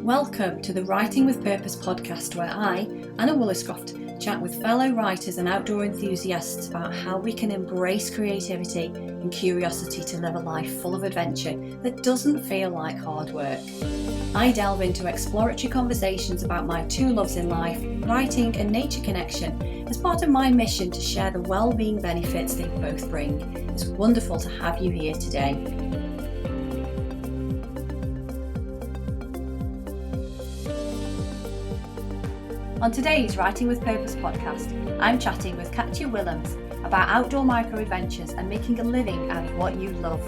Welcome to the Writing with Purpose podcast, where I, Anna Woolliscroft, chat with fellow writers and outdoor enthusiasts about how we can embrace creativity and curiosity to live a life full of adventure that doesn't feel like hard work. I delve into exploratory conversations about my two loves in life, writing and nature connection, as part of my mission to share the well-being benefits they both bring. It's wonderful to have you here today. On today's Writing with Purpose podcast, I'm chatting with Katya Willems about outdoor microadventures and making a living out of what you love.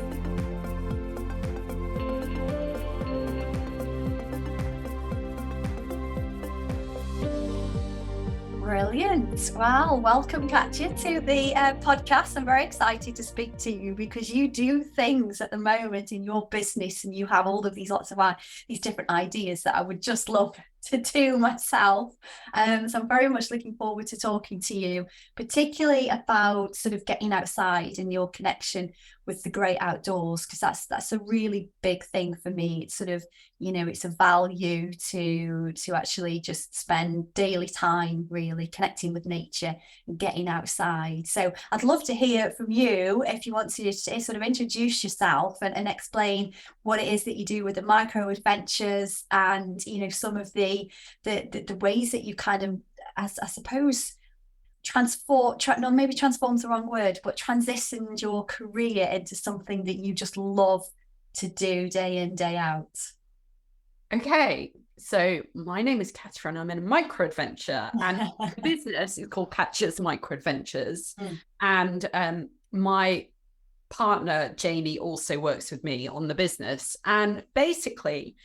Brilliant. Well, welcome, Katya, to the podcast. I'm very excited to speak to you because you do things at the moment in your business and you have all of these these different ideas that I would just love to do myself. So I'm very much looking forward to talking to you, particularly about sort of getting outside and your connection with the great outdoors, because that's a really big thing for me. It's sort of, it's a value to actually just spend daily time really connecting with nature and getting outside. So I'd love to hear from you if you want to sort of introduce yourself and explain what it is that you do with the Microadventures and, some of the ways that you kind of, I suppose, transform's the wrong word, but transitioned your career into something that you just love to do day in, day out. Okay, so my name is Katya and I'm in a microadventure and the business is called Katya's Microadventures. And my partner, Jamie, also works with me on the business. And basically,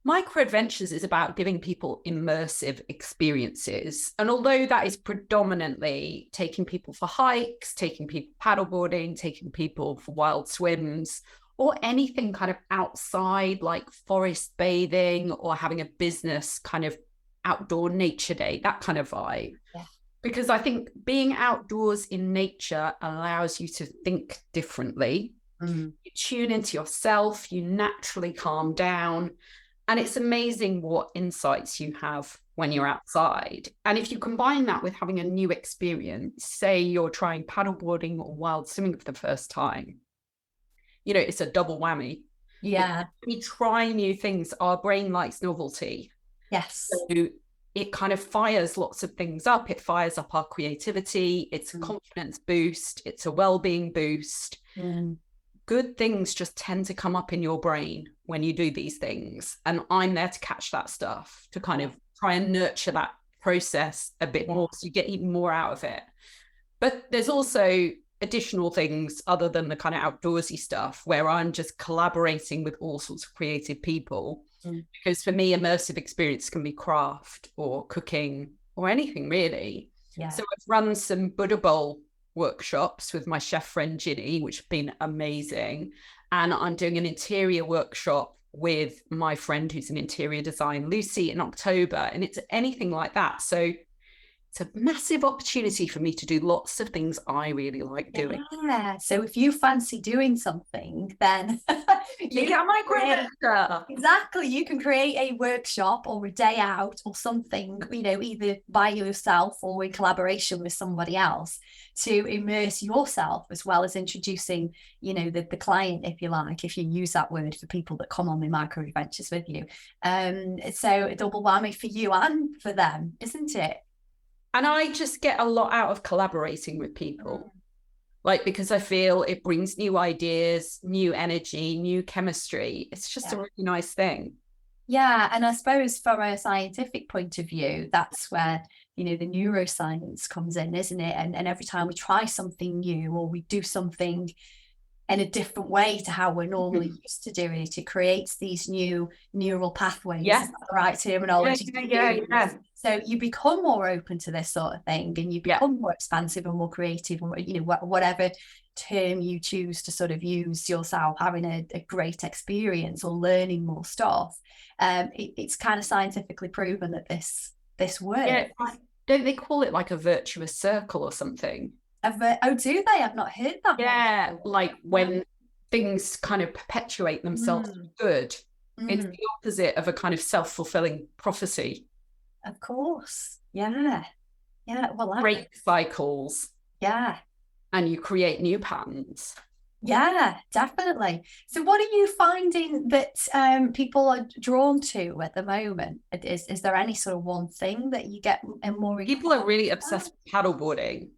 Microadventures is about giving people immersive experiences. And although that is predominantly taking people for hikes, taking people paddleboarding, taking people for wild swims, or anything kind of outside like forest bathing or having a business kind of outdoor nature day, that kind of vibe. Yeah. Because I think being outdoors in nature allows you to think differently. You tune into yourself, you naturally calm down. And it's amazing what insights you have when you're outside. And if you combine that with having a new experience, say you're trying paddleboarding or wild swimming for the first time, it's a double whammy. Yeah. We try new things. Our brain likes novelty. Yes. So it kind of fires lots of things up. It fires up our creativity. It's a confidence boost. It's a well-being boost. Good things just tend to come up in your brain when you do these things. And I'm there to catch that stuff, to kind of try and nurture that process a bit more so you get even more out of it. But there's also additional things other than the kind of outdoorsy stuff where I'm just collaborating with all sorts of creative people. Because for me, immersive experience can be craft or cooking or anything really. Yeah. So I've run some Buddha Bowl workshops with my chef friend Ginny, which have been amazing. And I'm doing an interior workshop with my friend who's an interior designer, Lucy, in October. And it's anything like that. So it's a massive opportunity for me to do lots of things I really like doing. Yeah. So if you fancy doing something, then exactly, you can create a workshop or a day out or something, either by yourself or in collaboration with somebody else to immerse yourself, as well as introducing, the client, if you like, if you use that word for people that come on the Microadventures with you. So a double whammy for you and for them, isn't it? And I just get a lot out of collaborating with people, because I feel it brings new ideas, new energy, new chemistry. It's just a really nice thing. Yeah. And I suppose from a scientific point of view, that's where, the neuroscience comes in, isn't it? And every time we try something new or we do something in a different way to how we're normally used to doing it, it creates these new neural pathways. Yeah. Is that the right terminology? Yeah. So you become more open to this sort of thing, and you become more expansive and more creative, or whatever term you choose to sort of use yourself, having a great experience or learning more stuff. It's kind of scientifically proven that this works. Yeah. Don't they call it like a virtuous circle or something? Oh, do they? I've not heard that. Yeah, like when things kind of perpetuate themselves good. It's the opposite of a kind of self-fulfilling prophecy. Of course. Yeah. Well, Break cycles. Yeah. And you create new patterns. Yeah, definitely. So what are you finding that people are drawn to at the moment? Is there any sort of one thing that you get more? People are really obsessed with paddleboarding.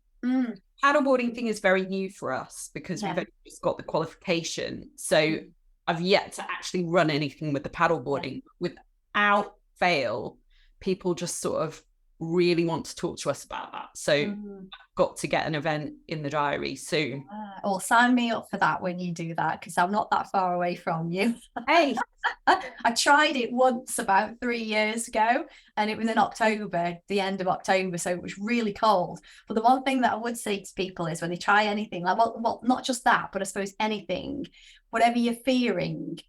Paddleboarding thing is very new for us because we've only just got the qualification. So I've yet to actually run anything with the paddleboarding. Without fail, people just sort of really want to talk to us about that. So I've got to get an event in the diary soon. Or sign me up for that when you do that, because I'm not that far away from you. Hey. I tried it once about 3 years ago, and it was in October, the end of October, so it was really cold. But the one thing that I would say to people is when they try anything, like well not just that, but I suppose anything, whatever you're fearing,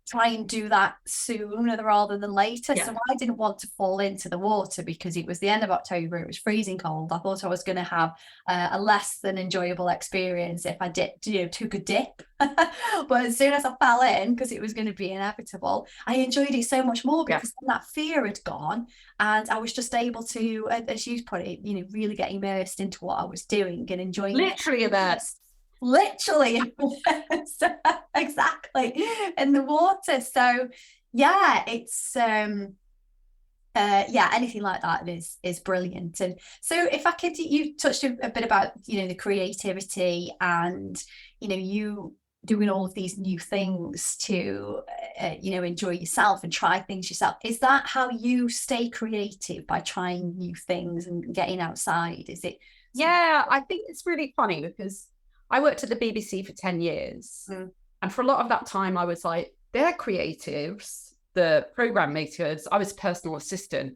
try and do that sooner rather than later. So I didn't want to fall into the water because it was the end of October, it was freezing cold. I thought I was going to have a less than enjoyable experience if I took a dip. But as soon as I fell in, because it was going to be inevitable, I enjoyed it so much more because that fear had gone, and I was just able to, as you put it, really get immersed into what I was doing and enjoying literally immersed. Literally exactly in the water. So it's anything like that is brilliant. And so if I could, you touched a bit about the creativity and you doing all of these new things to enjoy yourself and try things yourself. Is that how you stay creative, by trying new things and getting outside? Is it? I think it's really funny because I worked at the BBC for 10 years. And for a lot of that time, I was like, they're creatives, the program makers. I was personal assistant.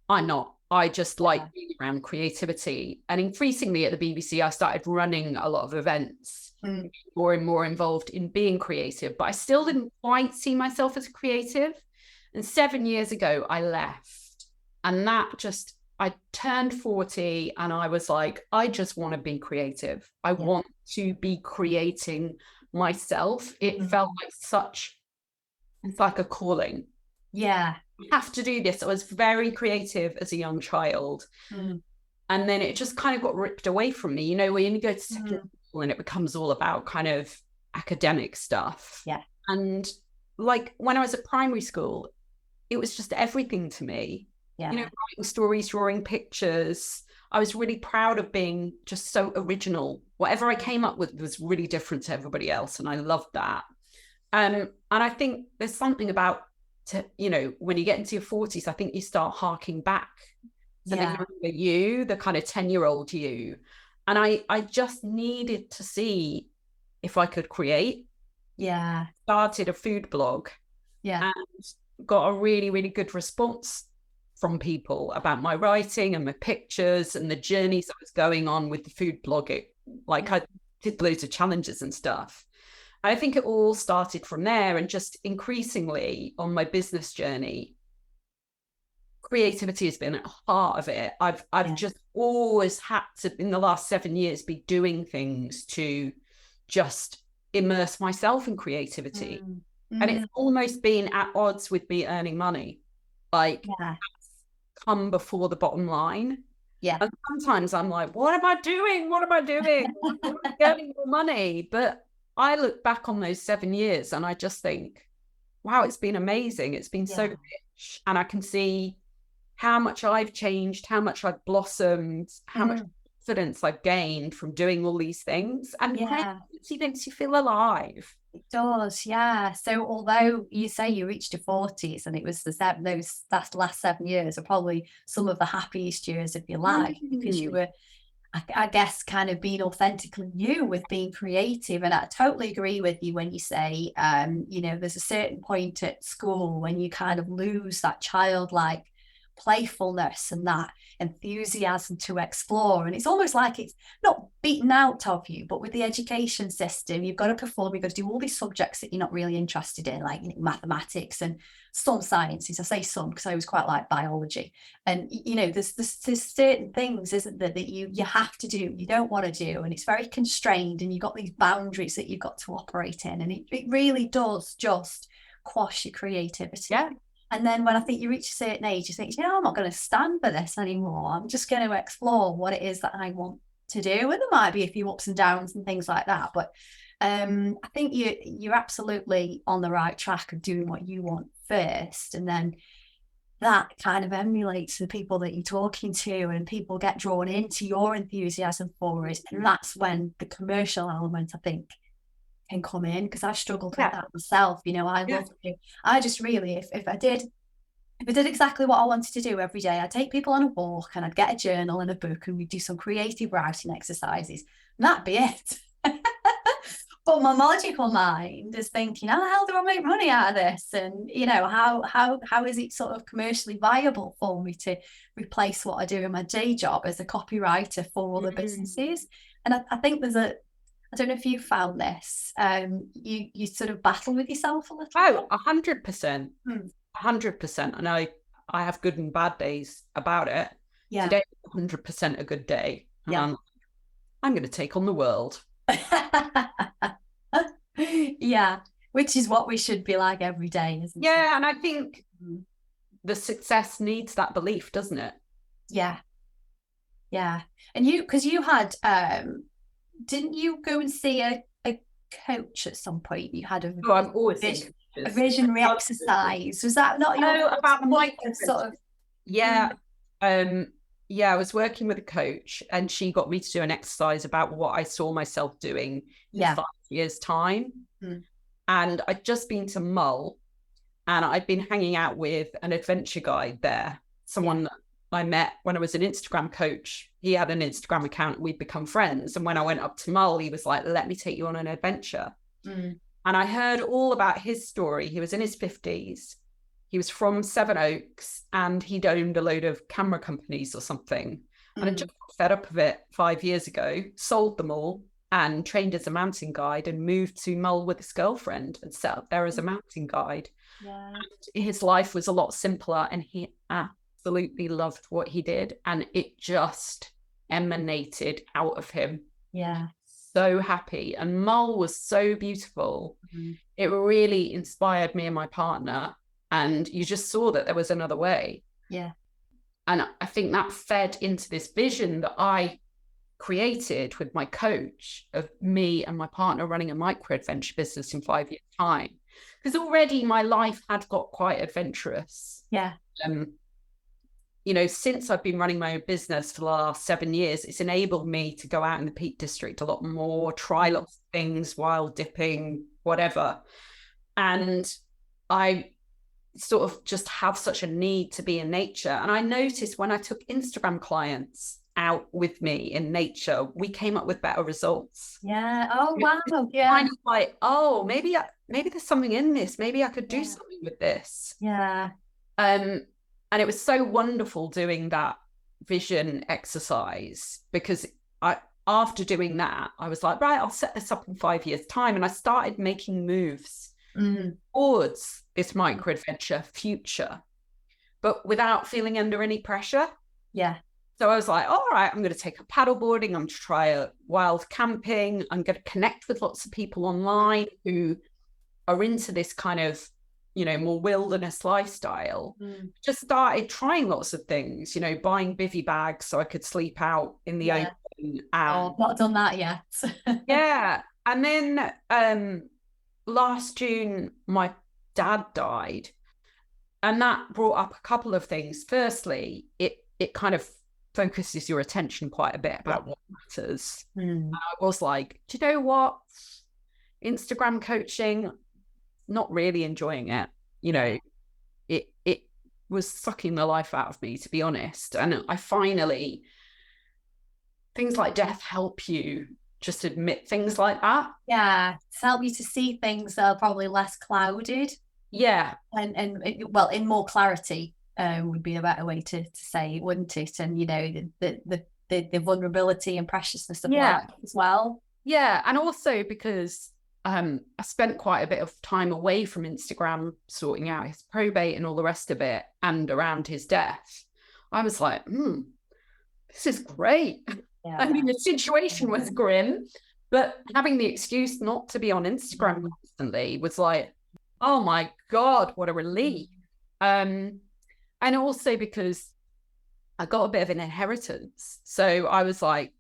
I'm not. I just like being around creativity. And increasingly at the BBC, I started running a lot of events, more and more involved in being creative. But I still didn't quite see myself as a creative. And 7 years ago, I left. And I turned 40 and I was like, I just want to be creative. I want to be creating myself. It felt it's like a calling. I have to do this. I was very creative as a young child. And then it just kind of got ripped away from me. When you go to secondary school and it becomes all about kind of academic stuff. And like when I was at primary school, it was just everything to me. Writing stories, drawing pictures. I was really proud of being just so original. Whatever I came up with was really different to everybody else. And I loved that. And I think there's something about, when you get into your 40s, I think you start harking back to the younger you, the kind of 10-year-old you. And I just needed to see if I could create. Started a food blog. And got a really, really good response from people about my writing and my pictures and the journeys I was going on with the food blogging. Like I did loads of challenges and stuff. I think it all started from there, and just increasingly on my business journey, creativity has been at the heart of it. I've just always had to, in the last 7 years, be doing things to just immerse myself in creativity. And it's almost been at odds with me earning money. Like come before the bottom line. And sometimes I'm like, what am I doing? I'm getting more money. But I look back on those 7 years and I just think, wow, it's been amazing. It's been so rich. And I can see how much I've changed, how much I've blossomed, how much confidence I've gained from doing all these things. And creativity makes you feel alive. It does, So although you say you reached your 40s and it was that last 7 years are probably some of the happiest years of your life, because you were, I guess, kind of being authentically you with being creative. And I totally agree with you when you say, there's a certain point at school when you kind of lose that childlike playfulness and that enthusiasm to explore, and it's almost like it's not beaten out of you. But with the education system, you've got to perform, you've got to do all these subjects that you're not really interested in, like mathematics and some sciences. I say some because I always quite like biology, and there's certain things, isn't there, that you have to do, you don't want to do, and it's very constrained, and you've got these boundaries that you've got to operate in, and it really does just quash your creativity. Yeah. And then when I think you reach a certain age, you think, I'm not going to stand for this anymore. I'm just going to explore what it is that I want to do. And there might be a few ups and downs and things like that. But I think you're absolutely on the right track of doing what you want first. And then that kind of emulates the people that you're talking to, and people get drawn into your enthusiasm for it. And that's when the commercial element, I think, can come in, because I've struggled with that myself. I just really, if I did exactly what I wanted to do every day, I'd take people on a walk and I'd get a journal and a book and we'd do some creative writing exercises, and that'd be it. But my magical mind is thinking, how the hell do I make money out of this? And how is it sort of commercially viable for me to replace what I do in my day job as a copywriter for other businesses? And I think I don't know if you found this, you sort of battle with yourself a little bit. 100%. 100%. And I have good and bad days about it. Yeah. Today, 100% a good day. Yeah. I'm going to take on the world. Yeah, which is what we should be like every day, isn't it? Yeah, and I think the success needs that belief, doesn't it? Yeah. And because you had didn't you go and see a coach at some point? You had I'm always a visionary exercise. Was that not your about the sort of? Yeah. I was working with a coach, and she got me to do an exercise about what I saw myself doing in 5 years' time. And I'd just been to Mull, and I'd been hanging out with an adventure guide there, someone that I met when I was an Instagram coach. He had an Instagram account, we'd become friends. And when I went up to Mull, he was like, let me take you on an adventure. And I heard all about his story. He was in his 50s. He was from Sevenoaks, and he'd owned a load of camera companies or something. And I just got fed up of it 5 years ago, sold them all, and trained as a mountain guide, and moved to Mull with his girlfriend and set up there as a mountain guide. Yeah. And his life was a lot simpler, and he absolutely loved what he did. And it just emanated out of him. Yeah. So happy. And Mull was so beautiful. It really inspired me and my partner. And you just saw that there was another way. Yeah. And I think that fed into this vision that I created with my coach of me and my partner running a micro-adventure business in 5 years' time. Because already my life had got quite adventurous. Yeah. Since I've been running my own business for the last 7 years, it's enabled me to go out in the Peak District a lot more, try lots of things, wild dipping, whatever. And I sort of just have such a need to be in nature. And I noticed when I took Instagram clients out with me in nature, we came up with better results. Yeah. Oh, wow. Yeah. Kind of like, maybe there's something in this. Maybe I could do something with this. Yeah. And it was so wonderful doing that vision exercise, because after doing that, I was like, right, I'll set this up in 5 years' time. And I started making moves towards this micro-adventure future, but without feeling under any pressure. Yeah. So I was like, all right, I'm going to take up paddleboarding. I'm going to try a wild camping. I'm going to connect with lots of people online who are into this kind of, more wilderness lifestyle. Just started trying lots of things, buying bivvy bags so I could sleep out in the open. Not done that yet. Yeah. And then last June, my dad died, and that brought up a couple of things. Firstly, it kind of focuses your attention quite a bit about what matters. And I was like, do you know what? Instagram coaching, not really enjoying it. It was sucking the life out of me, to be honest. And I finally, things like death help you just admit things like that. Yeah, it's help you to see things that are probably less clouded. Yeah. And in more clarity would be a better way to say it, wouldn't it? And the vulnerability and preciousness of life as well. Yeah. And also because I spent quite a bit of time away from Instagram sorting out his probate and all the rest of it, and around his death, I was like, this is great. Yeah. I mean, the situation was grim, but having the excuse not to be on Instagram constantly was like, oh my God, what a relief. And also because I got a bit of an inheritance. So I was like,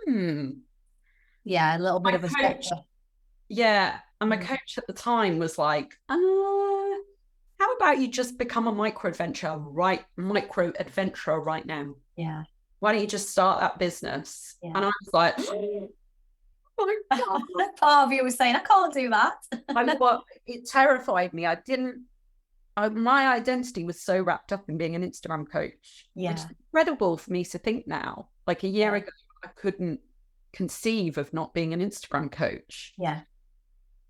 Yeah, a little bit my of a coach, step. yeah. And my coach at the time was like, how about you just become a micro adventurer right now? Yeah. Why don't you just start that business? Yeah. And I was like, oh my God. Part of you was saying, I can't do that. It terrified me. My identity was so wrapped up in being an Instagram coach, which is incredible for me to think now. Like a year ago, I couldn't conceive of not being an Instagram coach. Yeah.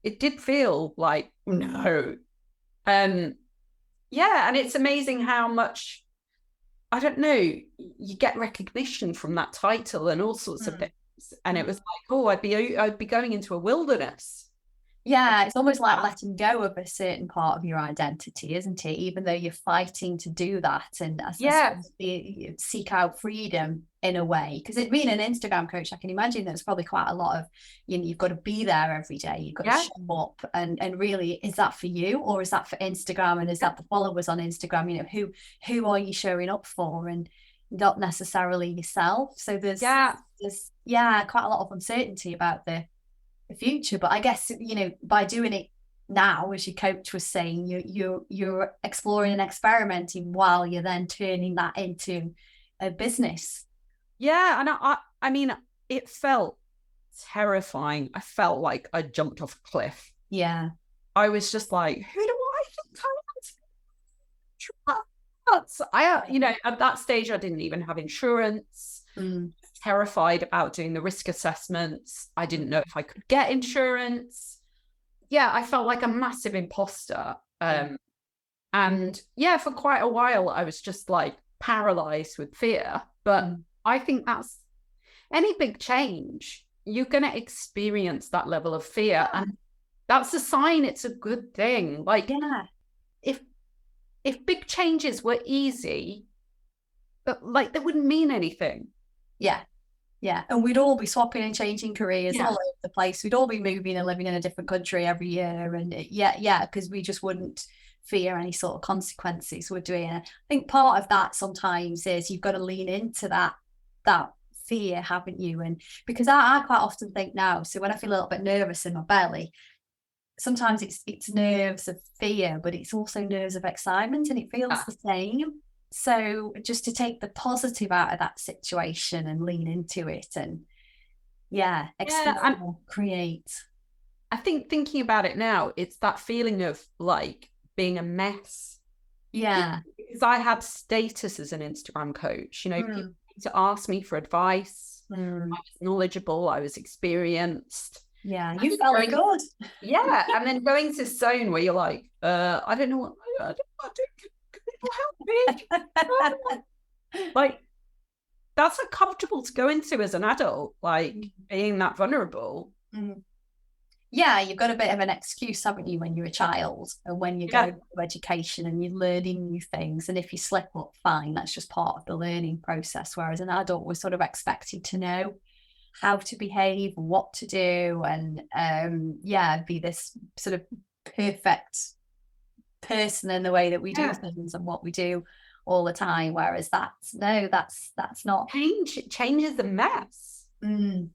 It did feel like, no. Yeah, and it's amazing how much, I don't know, you get recognition from that title and all sorts of things. And it was like, oh, I'd be going into a wilderness. Yeah, it's almost like letting go of a certain part of your identity, isn't it? Even though you're fighting to do that and seek out freedom in a way. Because it being an Instagram coach, I can imagine there's probably quite a lot of, you've got to be there every day. You've got to show up, and really, is that for you, or is that for Instagram, and is that the followers on Instagram? Who are you showing up for, and not necessarily yourself. So there's quite a lot of uncertainty about the future. But I guess, by doing it now, as your coach was saying, you're exploring and experimenting while you're then turning that into a business. Yeah, and I mean, it felt terrifying. I felt like I jumped off a cliff. Yeah. I was just like, who do I think I am? At that stage, I didn't even have insurance. Terrified about doing the risk assessments. I didn't know if I could get insurance. Yeah, I felt like a massive imposter. And yeah, for quite a while, I was just like paralyzed with fear. But I think that's any big change, you're going to experience that level of fear. And that's a sign it's a good thing. Like, if big changes were easy, but like they wouldn't mean anything. Yeah, and we'd all be swapping and changing careers all over the place. We'd all be moving and living in a different country every year, and because we just wouldn't fear any sort of consequences we're doing. I think part of that sometimes is you've got to lean into that fear, haven't you? And because I quite often think now, so when I feel a little bit nervous in my belly, sometimes it's nerves of fear, but it's also nerves of excitement, and it feels the same. So just to take the positive out of that situation and lean into it, and explore, create. I think thinking about it now, it's that feeling of like being a mess. Yeah. Because I had status as an Instagram coach, people need to ask me for advice. I was knowledgeable, I was experienced. Yeah, you felt good. Yeah, and then going to zone where you're like, I don't know what I do. Help me. Like, that's uncomfortable to go into as an adult, like being that vulnerable. Yeah, you've got a bit of an excuse, haven't you, when you're a child and when you go to education and you're learning new things, and if you slip up, fine, that's just part of the learning process. Whereas an adult, we're sort of expected to know how to behave, what to do, and be this sort of perfect person in the way that we do things and what we do all the time. Whereas that's not change is a mess. And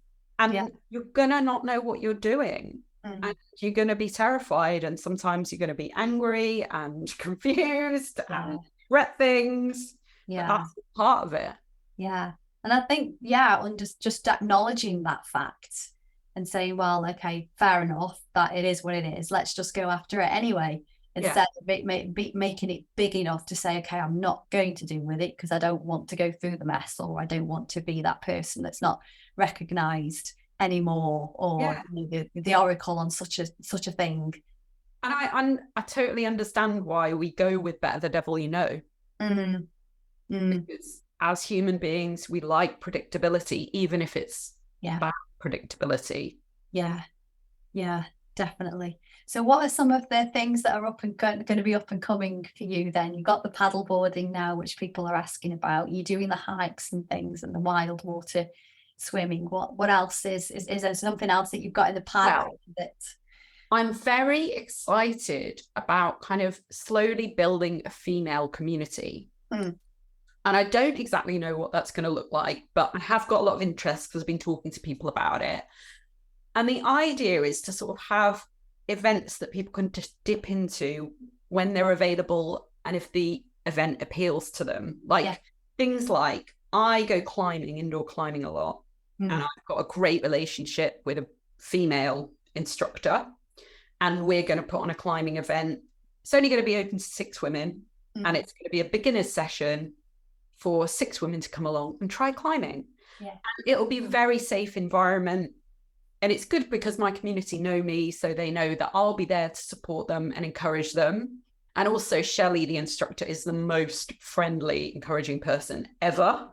you're gonna not know what you're doing, and you're gonna be terrified, and sometimes you're gonna be angry and confused and regret things. But that's part of it. And I think and just acknowledging that fact and saying, well, okay, fair enough, that it is what it is, let's just go after it anyway. Instead of making it big enough to say, okay, I'm not going to deal with it because I don't want to go through the mess, or I don't want to be that person that's not recognized anymore, or the oracle on such a thing. And I totally understand why we go with better the devil you know. Because as human beings, we like predictability, even if it's bad predictability. Yeah, definitely. So what are some of the things that are going to be up and coming for you then? You've got the paddle boarding now, which people are asking about. You're doing the hikes and things and the wild water swimming. What else is there something else that you've got in the pipeline that I'm very excited about kind of slowly building a female community. Mm. And I don't exactly know what that's going to look like, but I have got a lot of interest because I've been talking to people about it. And the idea is to sort of have events that people can just dip into when they're available and if the event appeals to them. Like things like I go climbing, indoor climbing a lot, and I've got a great relationship with a female instructor, and we're going to put on a climbing event. It's only going to be open to 6 women, and it's going to be a beginner's session for 6 women to come along and try climbing. And it'll be a very safe environment. And it's good because my community know me, so they know that I'll be there to support them and encourage them. And also Shelley, the instructor, is the most friendly, encouraging person ever.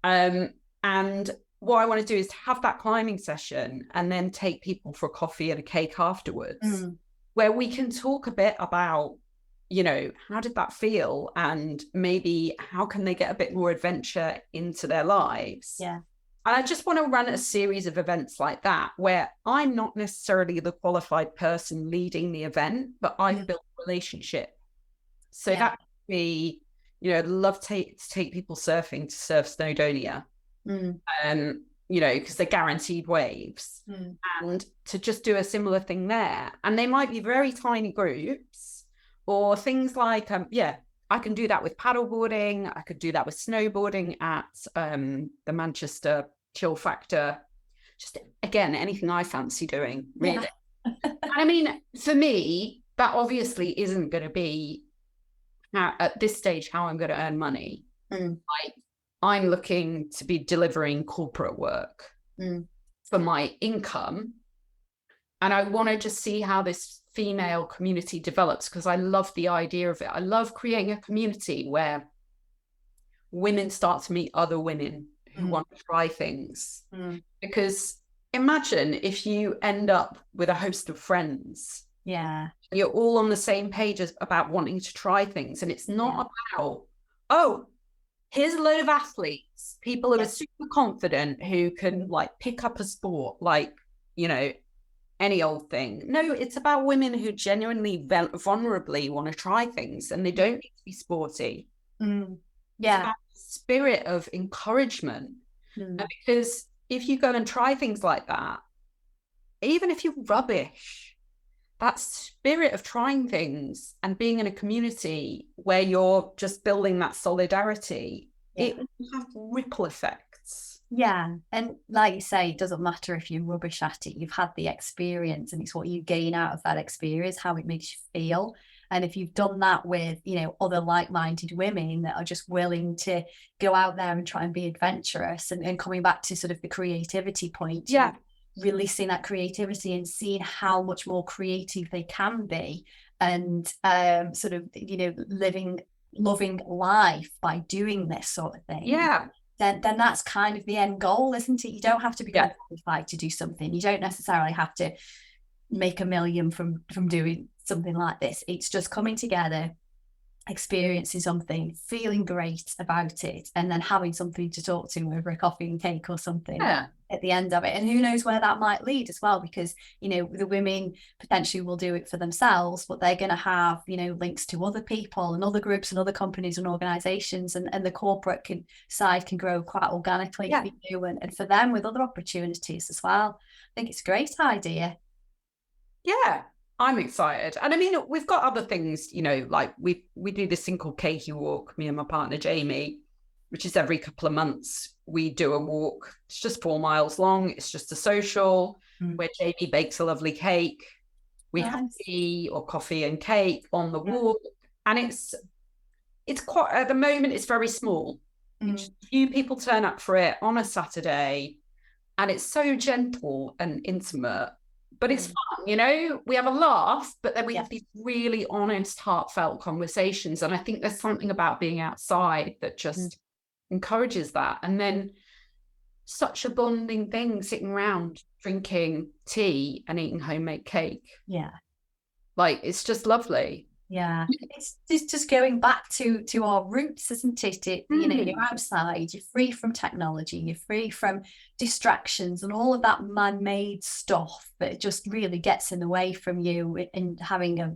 And what I want to do is to have that climbing session and then take people for a coffee and a cake afterwards, where we can talk a bit about, you know, how did that feel? And maybe how can they get a bit more adventure into their lives? And I just want to run a series of events like that, where I'm not necessarily the qualified person leading the event, but I've built a relationship. So that could be, you know, I'd love to take people surfing to Surf Snowdonia, you know, because they're guaranteed waves, and to just do a similar thing there. And they might be very tiny groups, or things like, I can do that with paddleboarding. I could do that with snowboarding at the Manchester Chill Factor. Just, again, anything I fancy doing, really. I mean, for me, that obviously isn't going to be, at this stage, how I'm going to earn money. Like, I'm looking to be delivering corporate work for my income. And I want to just see how this female community develops, because I love the idea of it. I love creating a community where women start to meet other women who want to try things. Because imagine if you end up with a host of friends. You're all on the same page about wanting to try things. And it's not about, oh, here's a load of athletes, people who are super confident, who can like pick up a sport, like, you know, any old thing. No, it's about women who genuinely vulnerably want to try things, and they don't need to be sporty. It's about the spirit of encouragement. Because if you go and try things like that, even if you're rubbish, that spirit of trying things and being in a community where you're just building that solidarity, it will have ripple effects. And like you say, it doesn't matter if you're rubbish at it. You've had the experience, and it's what you gain out of that experience, how it makes you feel. And if you've done that with, you know, other like-minded women that are just willing to go out there and try and be adventurous, and coming back to sort of the creativity point, releasing that creativity and seeing how much more creative they can be, and sort of, you know, loving life by doing this sort of thing. Then that's kind of the end goal, isn't it? You don't have to be qualified to do something. You don't necessarily have to make $1 million from doing something like this. It's just coming together, experiencing something, feeling great about it, and then having something to talk to over a coffee and cake or something at the end of it. And who knows where that might lead as well, because, you know, the women potentially will do it for themselves, but they're going to have, you know, links to other people and other groups and other companies and organizations, and the corporate side can grow quite organically for you and for them, with other opportunities as well. I think it's a great idea. I'm excited. And I mean, we've got other things, you know, like we do this thing called Cakey Walk, me and my partner Jamie, which is every couple of months we do a walk. It's just 4 miles long. It's just a social where Jamie bakes a lovely cake. We have tea or coffee and cake on the walk. And it's quite, at the moment, it's very small. Few people turn up for it on a Saturday, and it's so gentle and intimate. But it's fun, you know, we have a laugh, but then we have these really honest, heartfelt conversations. And I think there's something about being outside that just encourages that. And then such a bonding thing, sitting around drinking tea and eating homemade cake. Yeah. Like, it's just lovely. Yeah, it's just going back to our roots, isn't it? You know, you're outside, you're free from technology, you're free from distractions and all of that man-made stuff that just really gets in the way from you and having a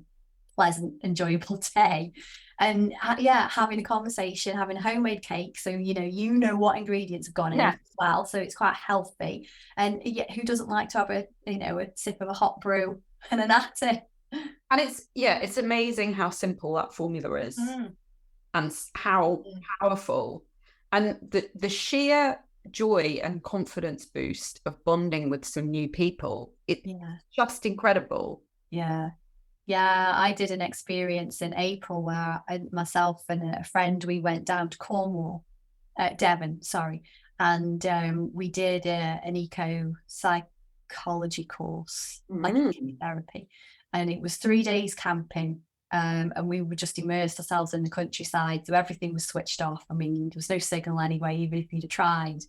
pleasant, enjoyable day. And yeah, having a conversation, having a homemade cake, so you know what ingredients have gone in as well, so it's quite healthy. And yeah, who doesn't like to have a sip of a hot brew and a natty? And it's amazing how simple that formula is, and how powerful, and the sheer joy and confidence boost of bonding with some new people. It's just incredible. Yeah. I did an experience in April where myself and a friend, we went down to Cornwall, Devon, sorry, and we did an eco psychology course, like therapy. And it was 3 days camping, and we were just immersed ourselves in the countryside. So everything was switched off. I mean, there was no signal anyway, even if you'd have tried.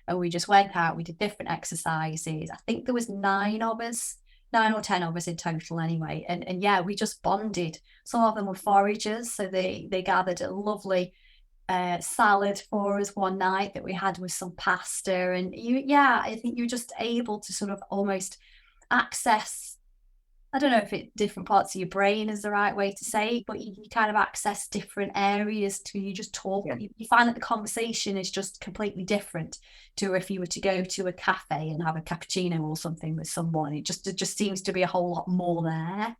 And we just went out, we did different exercises. I think there was 9 or 10 of us in total anyway. And yeah, we just bonded. Some of them were foragers. So they gathered a lovely salad for us one night that we had with some pasta. And I think you're just able to sort of almost access, I don't know if different parts of your brain is the right way to say it, but you kind of access different areas to you just talk. Yeah. You find that the conversation is just completely different to if you were to go to a cafe and have a cappuccino or something with someone. It just seems to be a whole lot more there.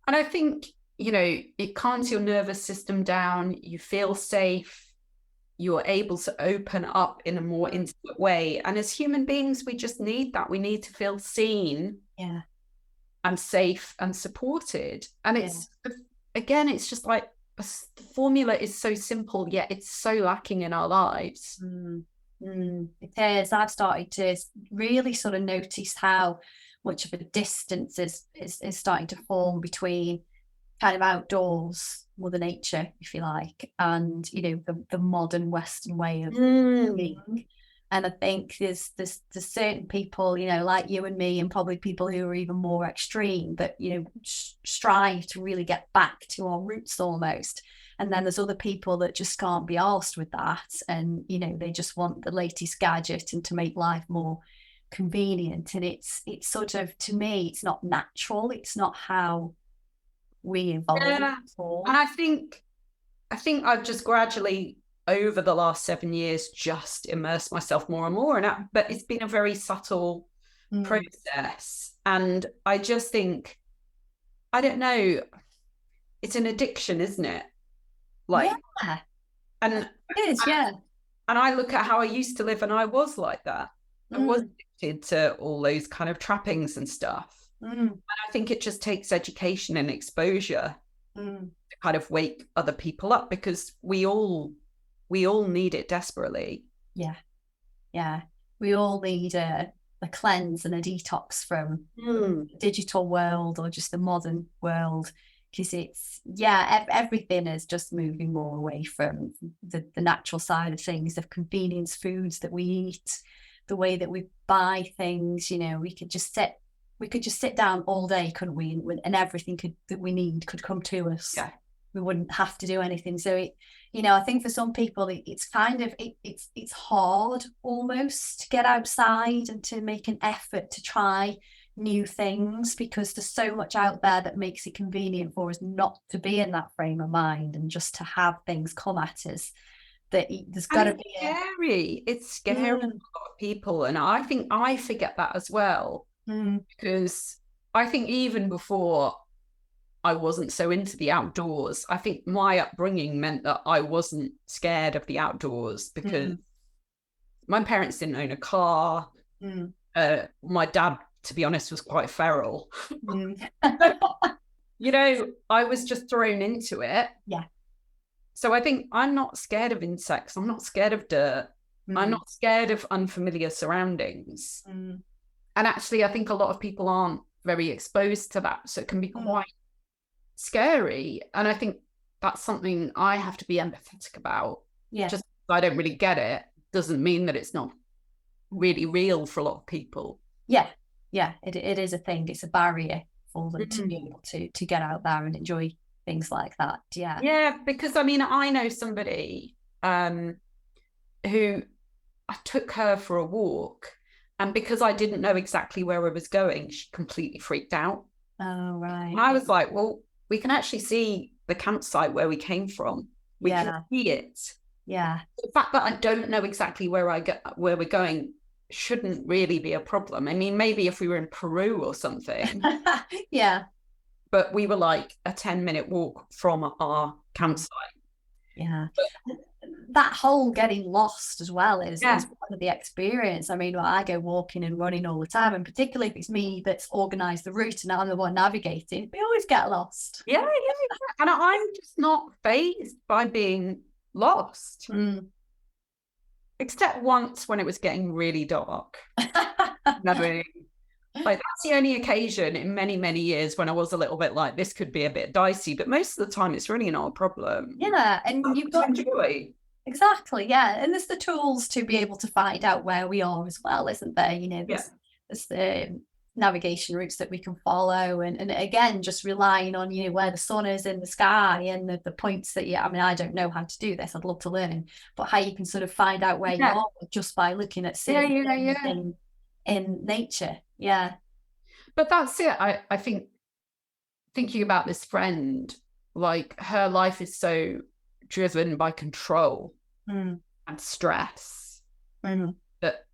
And I think, it calms your nervous system down. You feel safe. You're able to open up in a more intimate way. And as human beings, we just need that. We need to feel seen. Yeah. And safe and supported. And it's just like the formula is so simple, yet it's so lacking in our lives. It is. I've started to really sort of notice how much of a distance is starting to form between kind of outdoors, Mother Nature, if you like, and the modern Western way of being. And I think there's certain people, like you and me, and probably people who are even more extreme, that, strive to really get back to our roots almost. And then there's other people that just can't be arsed with that. And, they just want the latest gadget and to make life more convenient. And it's sort of, to me, it's not natural. It's not how we evolved. Yeah. And I think I've just gradually, over the last 7 years, just immerse myself more and more but it's been a very subtle process. And I just think, I don't know, it's an addiction, isn't it? Like, and it is, and I look at how I used to live, and I was like that. I was addicted to all those kind of trappings and stuff. And I think it just takes education and exposure to kind of wake other people up, because we all need it desperately. Yeah. We all need a cleanse and a detox from the digital world or just the modern world, because it's, everything is just moving more away from the natural side of things, of convenience foods that we eat, the way that we buy things. We could just sit down all day, couldn't we? And everything that we need could come to us. Yeah. We wouldn't have to do anything. So I think for some people it's kind of it's hard almost to get outside and to make an effort to try new things, because there's so much out there that makes it convenient for us not to be in that frame of mind and just to have things come at us. That there's got to be scary. It's scary for a lot of people, and I think I forget that as well, because I think even before I wasn't so into the outdoors, I think my upbringing meant that I wasn't scared of the outdoors, because my parents didn't own a car. My dad, to be honest, was quite feral. I was just thrown into it. Yeah. So I think I'm not scared of insects. I'm not scared of dirt. I'm not scared of unfamiliar surroundings. And actually, I think a lot of people aren't very exposed to that. So it can be quite scary. And I think that's something I have to be empathetic about. Just because I don't really get it doesn't mean that it's not really real for a lot of people. It is a thing. It's a barrier for them to be able to get out there and enjoy things like that. Yeah. Yeah, because I mean, I know somebody who I took her for a walk, and because I didn't know exactly where I was going, she completely freaked out. Oh, right. And I was like, well, we can actually see the campsite where we came from. We can see it. Yeah. The fact that I don't know exactly where we're going shouldn't really be a problem. I mean, maybe if we were in Peru or something. Yeah. But we were like a 10-minute walk from our campsite. Yeah. That whole getting lost as well is part of the experience. I mean, I go walking and running all the time, and particularly if it's me that's organised the route and I'm the one navigating, we always get lost. Yeah. And I'm just not fazed by being lost. Except once when it was getting really dark. Like, that's the only occasion in many, many years when I was a little bit like, this could be a bit dicey, but most of the time it's really not a problem. Yeah, and you've got enjoy. Exactly, yeah. And there's the tools to be able to find out where we are as well, isn't there? You know, there's the navigation routes that we can follow, and again, just relying on, you know, where the sun is in the sky and the points that I mean, I don't know how to do this, I'd love to learn, but how you can sort of find out where you are just by looking at things in nature. Yeah. But that's it. I think thinking about this friend, like, her life is so driven by control and stress that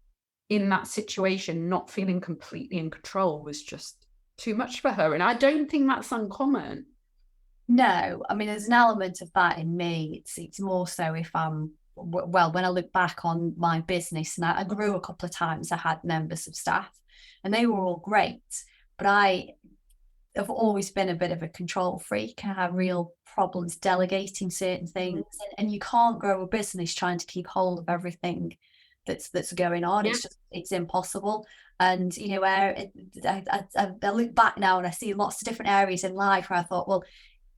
in that situation, not feeling completely in control was just too much for her. And I don't think that's uncommon. No, I mean, there's an element of that in me. It's more so if I'm, well, when I look back on my business, and I grew a couple of times, I had members of staff and they were all great, but I have always been a bit of a control freak. I have real problems delegating certain things, and you can't grow a business trying to keep hold of everything that's going on. It's impossible. And you know, where I look back now and I see lots of different areas in life where I thought, well,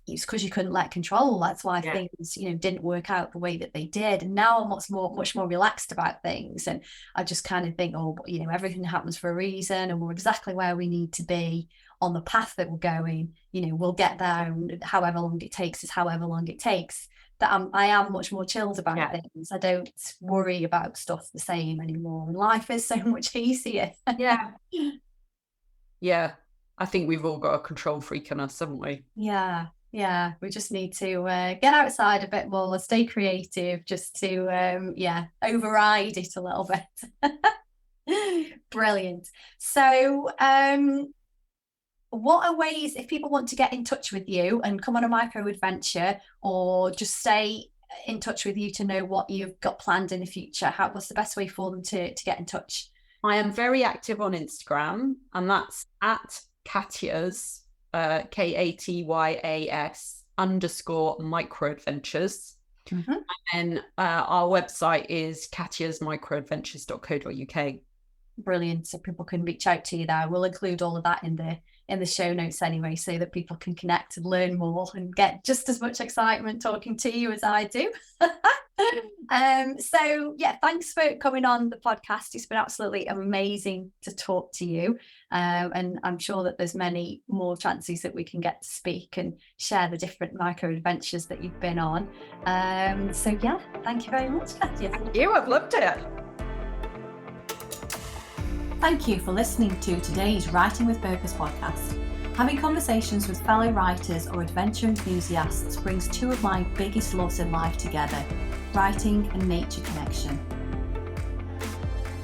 it's because you couldn't let control. That's why things, you know, didn't work out the way that they did. And now I'm much more relaxed about things, and I just kind of think, oh, you know, everything happens for a reason, and we're exactly where we need to be on the path that we're going. You know, we'll get there, and however long it takes is however long it takes. That I am much more chilled about things. I don't worry about stuff the same anymore, and life is so much easier. Yeah, I think we've all got a control freak in us, haven't we? Yeah, we just need to get outside a bit more, stay creative, just to override it a little bit. Brilliant. So what are ways, if people want to get in touch with you and come on a micro adventure, or just stay in touch with you to know what you've got planned in the future, what's the best way for them to get in touch? I am very active on Instagram, and that's at Katya's KATYAS _microadventures. And our website is katyasmicroadventures.co.uk. Brilliant. So people can reach out to you there. We'll include all of that in the show notes anyway, so that people can connect and learn more and get just as much excitement talking to you as I do. So yeah, thanks for coming on the podcast. It's been absolutely amazing to talk to you, and I'm sure that there's many more chances that we can get to speak and share the different micro adventures that you've been on. So yeah, thank you very much, Katya. Thank you, I've loved it. Thank you for listening to today's Writing with Purpose podcast. Having conversations with fellow writers or adventure enthusiasts brings two of my biggest loves in life together: writing and nature connection.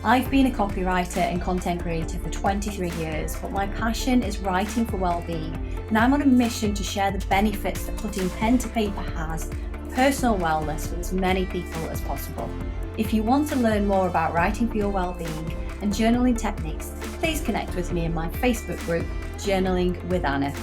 I've been a copywriter and content creator for 23 years, but my passion is writing for well-being, and I'm on a mission to share the benefits that putting pen to paper has for personal wellness with as many people as possible. If you want to learn more about writing for your well-being and journaling techniques, please connect with me in my Facebook group, Journaling with Anna.